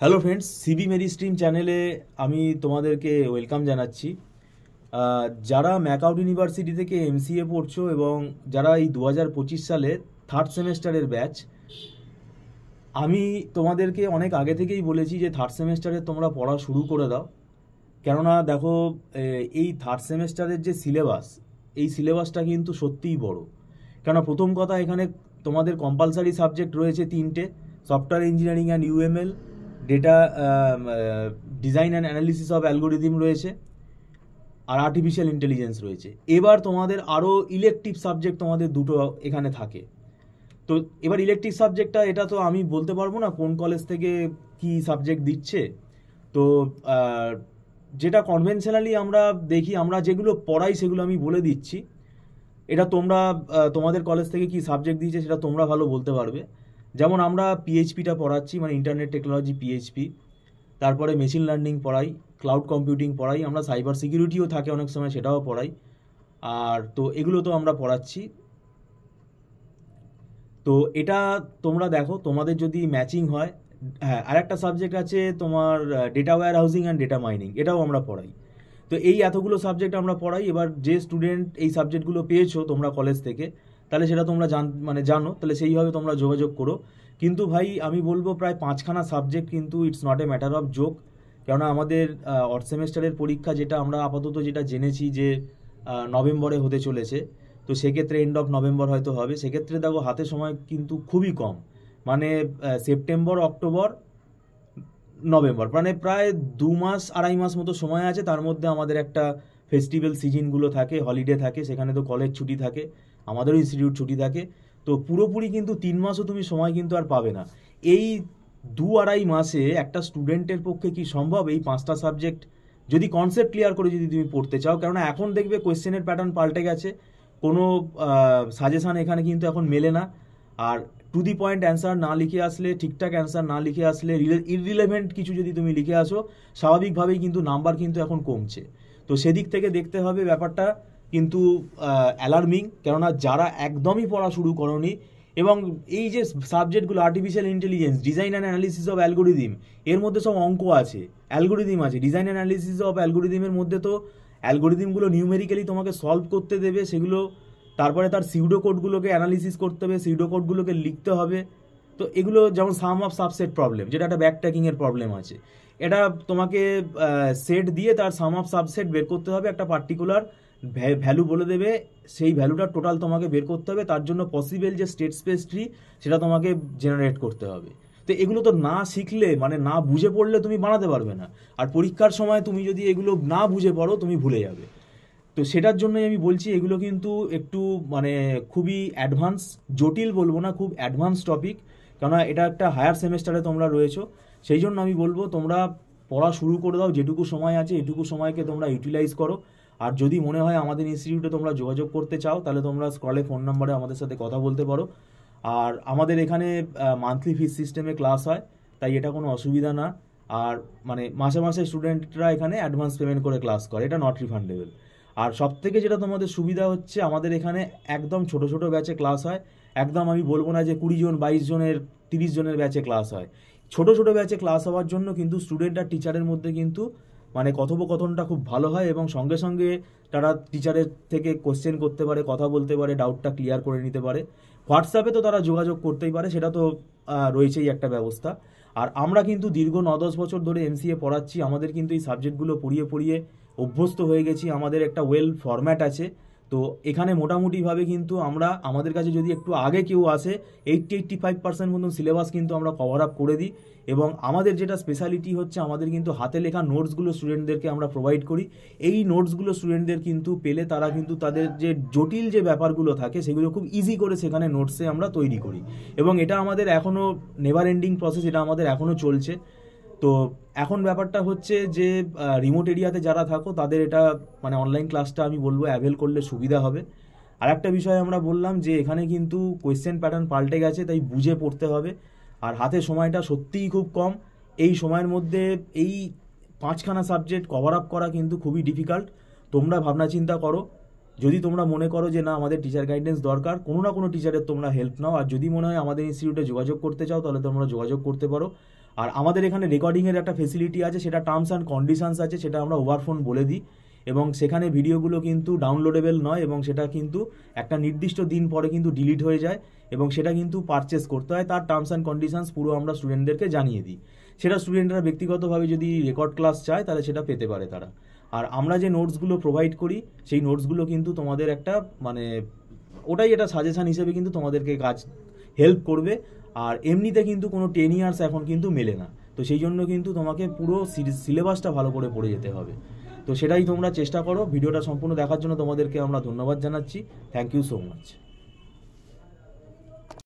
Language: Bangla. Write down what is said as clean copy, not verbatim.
হ্যালো ফ্রেন্ডস, সিবি মেরি স্ট্রিম চ্যানেলে আমি তোমাদেরকে ওয়েলকাম জানাচ্ছি। যারা ম্যাকআউট ইউনিভার্সিটি থেকে এমসিএ পড়ছো এবং যারা এই 2025 সালে থার্ড সেমেস্টারের ব্যাচ, আমি তোমাদেরকে অনেক আগে থেকেই বলেছি যে থার্ড সেমেস্টারে তোমরা পড়া শুরু করে দাও। কেননা দেখো, এই থার্ড সেমেস্টারের যে সিলেবাস, এই সিলেবাসটা কিন্তু সত্যিই বড়। কেননা প্রথম কথা, এখানে তোমাদের কম্পালসারি সাবজেক্ট রয়েছে তিনটে: software engineering and UML, data design and analysis of algorithm রয়েছে, আর আর্টিফিশিয়াল ইন্টেলিজেন্স রয়েছে। এবার তোমাদের আরও ইলেকটিভ সাবজেক্ট তোমাদের দুটো এখানে থাকে। তো এবার ইলেকটিভ সাবজেক্টটা, এটা তো আমি বলতে পারবো না কোন কলেজ থেকে কি সাবজেক্ট দিচ্ছে। তো আহ, যেটা কনভেনশনালি আমরা দেখি, আমরা যেগুলো পড়াই সেগুলো আমি বলে দিচ্ছি। এটা তোমরা তোমাদের কলেজ থেকে কি সাবজেক্ট দিয়েছে সেটা তোমরা ভালো বলতে পারবে। যেমন আমরা পিএইচপিটা পড়াচ্ছি, মানে ইন্টারনেট টেকনোলজি পিএইচপি। তারপরে মেশিন লার্নিং পড়াই, ক্লাউড কম্পিউটিং পড়াই, আমরা সাইবার সিকিউরিটিও থাকে অনেক সময়, সেটাও পড়াই। আর তো এগুলো তো আমরা পড়াচ্ছি। তো এটা তোমরা দেখো, তোমাদের যদি ম্যাচিং হয়। হ্যাঁ, আর একটা সাবজেক্ট আছে তোমার, data warehousing and data mining, এটাও আমরা পড়াই। তো এই এতগুলো সাবজেক্ট আমরা পড়াই। এবার যে স্টুডেন্ট এই সাবজেক্টগুলো পেয়েছো তোমরা কলেজ থেকে, তাহলে সেটা তোমরা জানো, তাহলে সেইভাবে তোমরা যোগাযোগ করো। কিন্তু ভাই, আমি বলবো প্রায় 5খানা সাবজেক্ট কিন্তু it's not a matter of joke. কেননা আমাদের অড সেমেস্টারের পরীক্ষা, যেটা আমরা আপাতত যেটা জেনেছি যে নভেম্বরে হতে চলেছে। তো সেক্ষেত্রে এন্ড অফ নভেম্বর হয়তো হবে। সেক্ষেত্রে দেখো, হাতে সময় কিন্তু খুবই কম। মানে সেপ্টেম্বর, অক্টোবর, নভেম্বর, মানে প্রায় 2 মাস 2.5 মাস মতো সময় আছে। তার মধ্যে আমাদের একটা ফেস্টিভ্যাল সিজনগুলো থাকে, হলিডে থাকে, সেখানে তো কলেজ ছুটি থাকে, আমাদেরও ইনস্টিটিউট ছুটি থাকে। তো পুরোপুরি কিন্তু 3 মাসও তুমি সময় কিন্তু আর পাবে না। এই 2-2.5 মাসে একটা স্টুডেন্টের পক্ষে কি সম্ভব এই 5টা সাবজেক্ট যদি কনসেপ্ট ক্লিয়ার করে যদি তুমি পড়তে চাও? কেননা এখন দেখবে কোয়েশ্চেনের প্যাটার্ন পাল্টে গেছে, কোনো সাজেশান এখানে কিন্তু এখন মেলে না। আর টু দি পয়েন্ট অ্যান্সার না লিখে আসলে, ঠিকঠাক অ্যান্সার না লিখে আসলে, ইররিলেভেন্ট কিছু যদি তুমি লিখে আসো, স্বাভাবিকভাবেই কিন্তু নাম্বার কিন্তু এখন কমছে। তো সেদিক থেকে দেখতে হবে ব্যাপারটা কিন্তু অ্যালার্মিং। কেননা যারা একদমই পড়া শুরু করনি, এবং এই যে সাবজেক্টগুলো, artificial intelligence, design and analysis of algorithm, এর মধ্যে সব অঙ্ক আছে, অ্যালগোরিদম আছে। ডিজাইন অ্যান্ড অ্যানালিসিস অফ অ্যালগোরিদমের মধ্যে তো অ্যালগোরিদমগুলো নিউমেরিক্যালি তোমাকে সলভ করতে দেবে, সেগুলো তারপরে তার সিউডো কোডগুলোকে অ্যানালিসিস করতে হবে, সিউডো কোডগুলোকে লিখতে হবে। তো এগুলো যেমন সাম অফ সাবসেট প্রবলেম, যেটা একটা ব্যাক ট্র্যাকিংয়ের প্রবলেম আছে, এটা তোমাকে সেট দিয়ে তার সাম অফ সাবসেট বের করতে হবে, একটা পার্টিকুলার ভ্যালু বলে দেবে, সেই ভ্যালুটা টোটাল তোমাকে বের করতে হবে। তার জন্য পসিবল যে স্টেট স্পেস ট্রি, সেটা তোমাকে জেনারেট করতে হবে। তো এগুলো তো না শিখলে, মানে না বুঝে পড়লে তুমি বানাতে পারবে না। আর পরীক্ষার সময় তুমি যদি এগুলো না বুঝে পড়ো, তুমি ভুলে যাবে। তো সেটার জন্যই আমি বলছি, এগুলো কিন্তু একটু মানে খুবই অ্যাডভান্স, জটিল বলবো না, খুব অ্যাডভান্স টপিক। কেননা এটা একটা হায়ার সেমেস্টারে তোমরা রয়েছো। সেই জন্য আমি বলবো তোমরা পড়া শুরু করে দাও, যেটুকু সময় আছে এটুকু সময়কে তোমরা ইউটিলাইজ করো। আর যদি মনে হয় আমাদের ইনস্টিটিউটে তোমরা যোগাযোগ করতে চাও, তাহলে তোমরা স্ক্রলে ফোন নাম্বারে আমাদের সাথে কথা বলতে পারো। আর আমাদের এখানে মান্থলি ফিস সিস্টেমে ক্লাস হয়, তাই এটা কোনো অসুবিধা না। আর মানে মাসে মাসে স্টুডেন্টরা এখানে অ্যাডভান্স পেমেন্ট করে ক্লাস করে, এটা নট রিফান্ডেবল। আর সব থেকে যেটা তোমাদের সুবিধা হচ্ছে, আমাদের এখানে একদম ছোট ছোট ব্যাচে ক্লাস হয়। একদম আমি বলবো না যে 20 জন 22 জনের 30 জনের ব্যাচে ক্লাস হয়। ছোট ছোট ব্যাচে ক্লাস হওয়ার জন্য কিন্তু স্টুডেন্ট আর টিচারের মধ্যে কিন্তু মানে কথোপকথনটা খুব ভালো হয়, এবং সঙ্গে সঙ্গে তারা টিচারের থেকে কোশ্চেন করতে পারে, কথা বলতে পারে, ডাউটটা ক্লিয়ার করে নিতে পারে। হোয়াটসঅ্যাপে তো তারা যোগাযোগ করতেই পারে, সেটা তো রয়েছেই একটা ব্যবস্থা। আর আমরা কিন্তু দীর্ঘ 9-10 বছর ধরে এমসিএ পড়াচ্ছি, আমাদের কিন্তু এই সাবজেক্টগুলো পড়িয়ে পড়িয়ে অভ্যস্ত হয়ে গেছি। আমাদের একটা ওয়েল ফরম্যাট আছে। তো এখানে মোটামুটিভাবে কিন্তু আমরা, আমাদের কাছে যদি একটু আগে কেউ আসে, 80-85% মতন সিলেবাস কিন্তু আমরা কভার আপ করে দিই। এবং আমাদের যেটা স্পেশালিটি হচ্ছে, আমাদের কিন্তু হাতে লেখা নোটসগুলো স্টুডেন্টদেরকে আমরা প্রোভাইড করি। এই নোটসগুলো স্টুডেন্টদের কিন্তু পেলে তারা কিন্তু তাদের যে জটিল যে ব্যাপারগুলো থাকে, সেগুলো খুব ইজি করে সেখানে নোটসে আমরা তৈরি করি। এবং এটা আমাদের এখনও নেভার এন্ডিং প্রসেস, এটা আমাদের এখনও চলছে। তো এখন ব্যাপারটা হচ্ছে যে রিমোট এরিয়াতে যারা থাকো, তাদের এটা মানে অনলাইন ক্লাসটা আমি বলবো অ্যাভেল করলে সুবিধা হবে। আর একটা বিষয় আমরা বললাম যে এখানে কিন্তু কোয়েশ্চেন প্যাটার্ন পাল্টে গেছে, তাই বুঝে পড়তে হবে। আর হাতে সময়টা সত্যিই খুব কম। এই সময়ের মধ্যে এই 5খানা সাবজেক্ট কভার আপ করা কিন্তু খুবই ডিফিকাল্ট। তোমরা ভাবনা চিন্তা করো, যদি তোমরা মনে করো যে না আমাদের টিচার গাইডেন্স দরকার, কোনো না কোনো টিচারের তোমরা হেল্প নাও। আর যদি মনে হয় আমাদের ইনস্টিটিউটে যোগাযোগ করতে চাও, তাহলে তোমরা যোগাযোগ করতে পারো। আর আমাদের এখানে রেকর্ডিংয়ের একটা ফেসিলিটি আছে, সেটা টার্মস অ্যান্ড কন্ডিশনস আছে, সেটা আমরা ওভারফোন বলে দিই, এবং সেখানে ভিডিওগুলো কিন্তু ডাউনলোডেবল নয়, এবং সেটা কিন্তু একটা নির্দিষ্ট দিন পরে কিন্তু ডিলিট হয়ে যায়, এবং সেটা কিন্তু পারচেস করতে হয়। তার টার্মস অ্যান্ড কন্ডিশনস পুরো আমরা স্টুডেন্টদেরকে জানিয়ে দিই। সেটা স্টুডেন্টরা ব্যক্তিগতভাবে যদি রেকর্ড ক্লাস চায় তাহলে সেটা পেতে পারে তারা। আর আমরা যে নোটসগুলো প্রোভাইড করি সেই নোটসগুলো কিন্তু তোমাদের একটা মানে ওটাই এটা সাজেশান হিসেবে কিন্তু তোমাদেরকে কাজ হেল্প করবে। আর এমনিতে কিন্তু কোনো 10 ইয়ার্স এখন কিন্তু মেলে না, তো সেই জন্য কিন্তু তোমাকে পুরো সিলেবাসটা ভালো করে পড়ে যেতে হবে। তো সেটাই তোমরা চেষ্টা করো। ভিডিওটা সম্পূর্ণ দেখার জন্য তোমাদেরকে আমরা ধন্যবাদ জানাচ্ছি। Thank you so much.